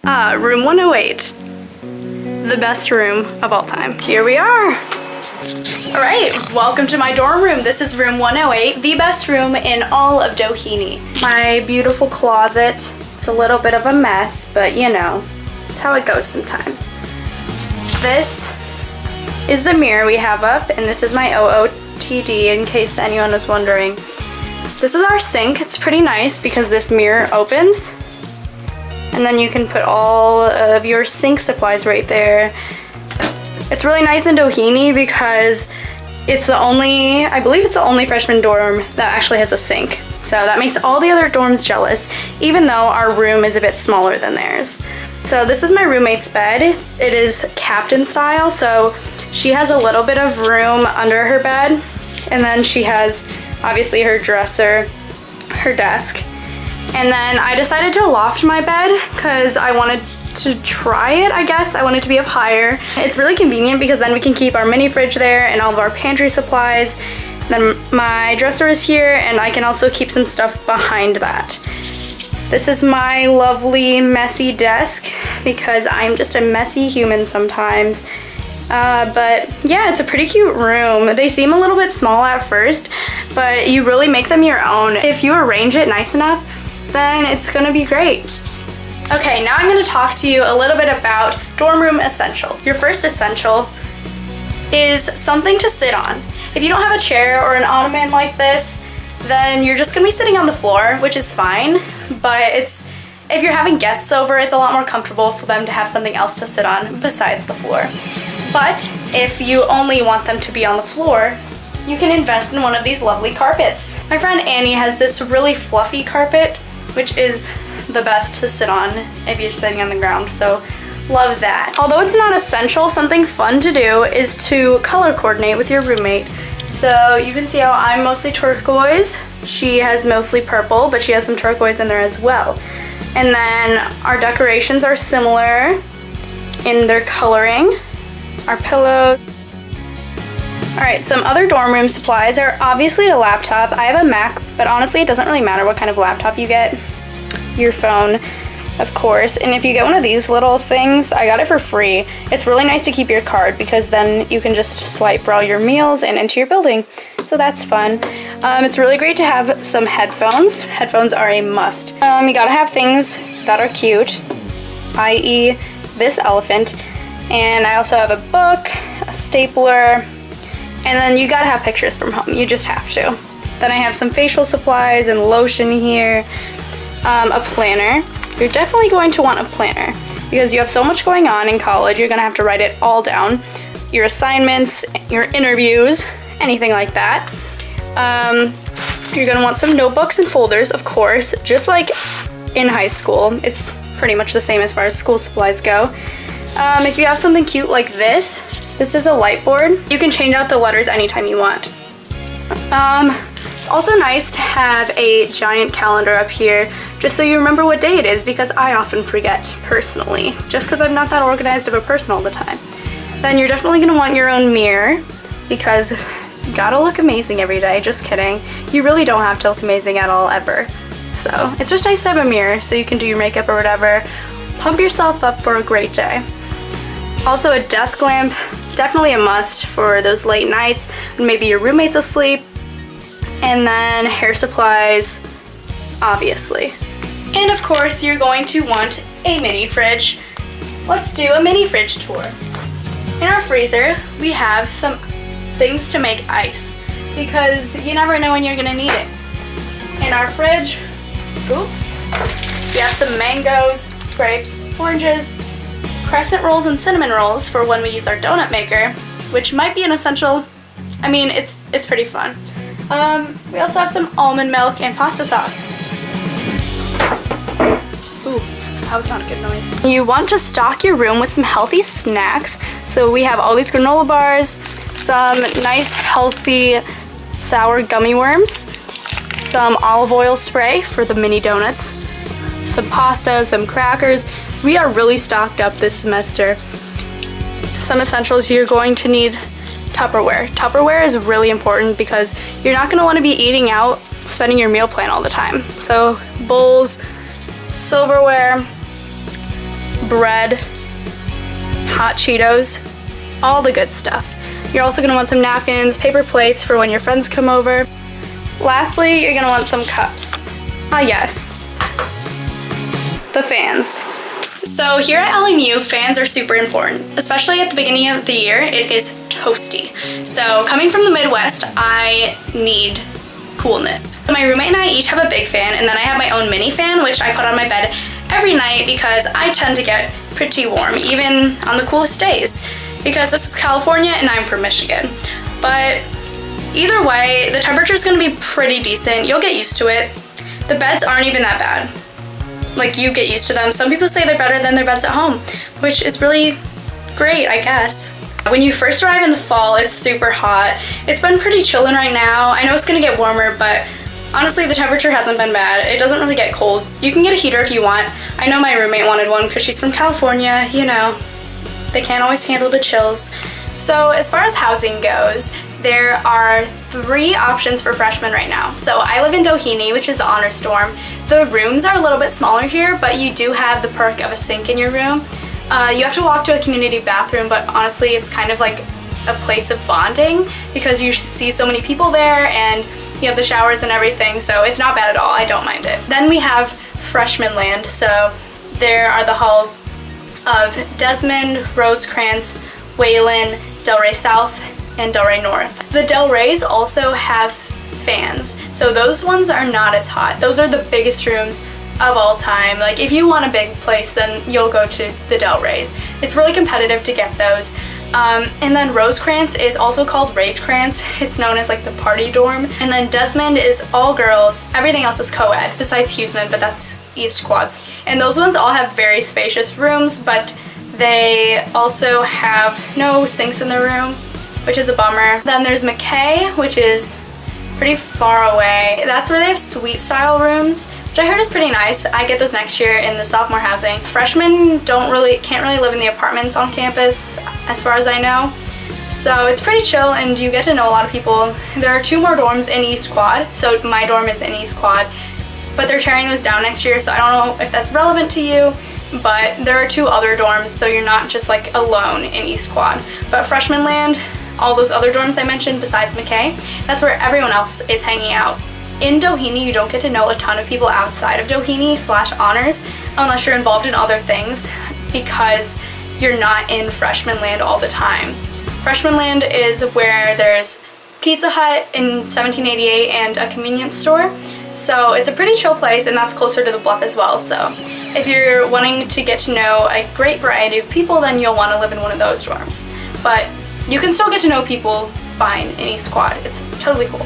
Room 108. The best room of all time. Here we are. All right, welcome to my dorm room. This is room 108, the best room in all of Doheny. My beautiful closet. It's a little bit of a mess, but you know, it's how it goes sometimes. This is the mirror we have up, and this is my OOTD in case anyone was wondering. This is our sink. It's pretty nice because this mirror opens, and then you can put all of your sink supplies right there. It's really nice in Doheny because it's the only, I believe it's the only freshman dorm that actually has a sink. So that makes all the other dorms jealous, even though our room is a bit smaller than theirs. So this is my roommate's bed. It is captain style, so she has a little bit of room under her bed, and then she has obviously her dresser, her desk. And then I decided to loft my bed because I wanted to try it, I guess. I want it to be up higher. It's really convenient because then we can keep our mini fridge there and all of our pantry supplies. Then my dresser is here, and I can also keep some stuff behind that. This is my lovely messy desk because I'm just a messy human sometimes. But yeah, it's a pretty cute room. They seem a little bit small at first, but you really make them your own. If you arrange it nice enough, then it's gonna be great. Okay, now I'm gonna talk to you a little bit about dorm room essentials. Your first essential is something to sit on. If you don't have a chair or an ottoman like this, then you're just gonna be sitting on the floor, which is fine, but if you're having guests over, it's a lot more comfortable for them to have something else to sit on besides the floor. But if you only want them to be on the floor, you can invest in one of these lovely carpets. My friend Annie has this really fluffy carpet, which is the best to sit on if you're sitting on the ground, so love that. Although it's not essential, something fun to do is to color coordinate with your roommate. So you can see how I'm mostly turquoise. She has mostly purple, but she has some turquoise in there as well. And then our decorations are similar in their coloring. Our pillows. All right, some other dorm room supplies are obviously a laptop. I have a Mac, but honestly it doesn't really matter what kind of laptop you get. Your phone, of course, and if you get one of these little things, I got it for free. It's really nice to keep your card because then you can just swipe for all your meals and into your building, so that's fun. It's really great to have some headphones. Headphones are a must. You gotta have things that are cute, i.e. this elephant, and I also have a book, a stapler, and then you gotta have pictures from home. You just have to. Then I have some facial supplies and lotion here. A planner. You're definitely going to want a planner because you have so much going on in college. You're gonna have to write it all down. Your assignments, your interviews, anything like that. You're gonna want some notebooks and folders, of course, just like in high school. It's pretty much the same as far as school supplies go. If you have something cute like this is a light board. You can change out the letters anytime you want. It's also nice to have a giant calendar up here just so you remember what day it is, because I often forget personally, just because I'm not that organized of a person all the time. Then you're definitely going to want your own mirror because you gotta look amazing every day. Just kidding. You really don't have to look amazing at all ever. So it's just nice to have a mirror so you can do your makeup or whatever. Pump yourself up for a great day. Also a desk lamp, definitely a must for those late nights when maybe your roommate's asleep. And then hair supplies, obviously. And of course, you're going to want a mini fridge. Let's do a mini fridge tour. In our freezer, we have some things to make ice because you never know when you're gonna need it. In our fridge, we have some mangoes, grapes, oranges, crescent rolls and cinnamon rolls for when we use our donut maker, which might be an essential. I mean, it's pretty fun. We also have some almond milk and pasta sauce. Ooh, that was not a good noise. You want to stock your room with some healthy snacks. So we have all these granola bars, some nice healthy sour gummy worms, some olive oil spray for the mini donuts, some pasta, some crackers. We are really stocked up this semester. Some essentials you're going to need. Tupperware. Tupperware is really important because you're not going to want to be eating out, spending your meal plan all the time. So bowls, silverware, bread, hot Cheetos, all the good stuff. You're also gonna want some napkins, paper plates for when your friends come over. Lastly, you're gonna want some cups. Ah yes, the fans. So here at LMU, fans are super important, especially at the beginning of the year. It is toasty. So coming from the Midwest, I need coolness. My roommate and I each have a big fan, and then I have my own mini fan, which I put on my bed every night because I tend to get pretty warm, even on the coolest days, because this is California and I'm from Michigan. But either way, the temperature is going to be pretty decent. You'll get used to it. The beds aren't even that bad. Like, you get used to them. Some people say they're better than their beds at home, which is really great, I guess. When you first arrive in the fall, it's super hot. It's been pretty chilling right now. I know it's gonna get warmer, but honestly, the temperature hasn't been bad. It doesn't really get cold. You can get a heater if you want. I know my roommate wanted one because she's from California, you know. They can't always handle the chills. So as far as housing goes, there are 3 options for freshmen right now. So I live in Doheny, which is the honors dorm. The rooms are a little bit smaller here, but you do have the perk of a sink in your room. You have to walk to a community bathroom, but honestly, it's kind of like a place of bonding because you see so many people there and you have the showers and everything, so it's not bad at all. I don't mind it. Then we have freshman land. So there are the halls of Desmond, Rosecrans, Wayland, Delray South, and Delray North. The Delrays also have fans, so those ones are not as hot. Those are the biggest rooms of all time. Like, if you want a big place, then you'll go to the Delrays. It's really competitive to get those. And then Rosecrans is also called Ragecrans. It's known as like the party dorm. And then Desmond is all girls. Everything else is co-ed besides Huseman, but that's East Quads. And those ones all have very spacious rooms, but they also have no sinks in the room, which is a bummer. Then there's McKay, which is pretty far away. That's where they have suite style rooms, which I heard is pretty nice. I get those next year in the sophomore housing. Freshmen can't really live in the apartments on campus, as far as I know. So it's pretty chill and you get to know a lot of people. There are 2 more dorms in East Quad, so my dorm is in East Quad, but they're tearing those down next year, so I don't know if that's relevant to you, but there are 2 other dorms, so you're not just like alone in East Quad. But freshman land, all those other dorms I mentioned besides McKay, that's where everyone else is hanging out. In Doheny, you don't get to know a ton of people outside of Doheny/honors unless you're involved in other things because you're not in freshman land all the time. Freshman land is where there's Pizza Hut in 1788 and a convenience store. So it's a pretty chill place, and that's closer to the Bluff as well. So if you're wanting to get to know a great variety of people, then you'll want to live in one of those dorms. But you can still get to know people fine in East Quad. It's totally cool.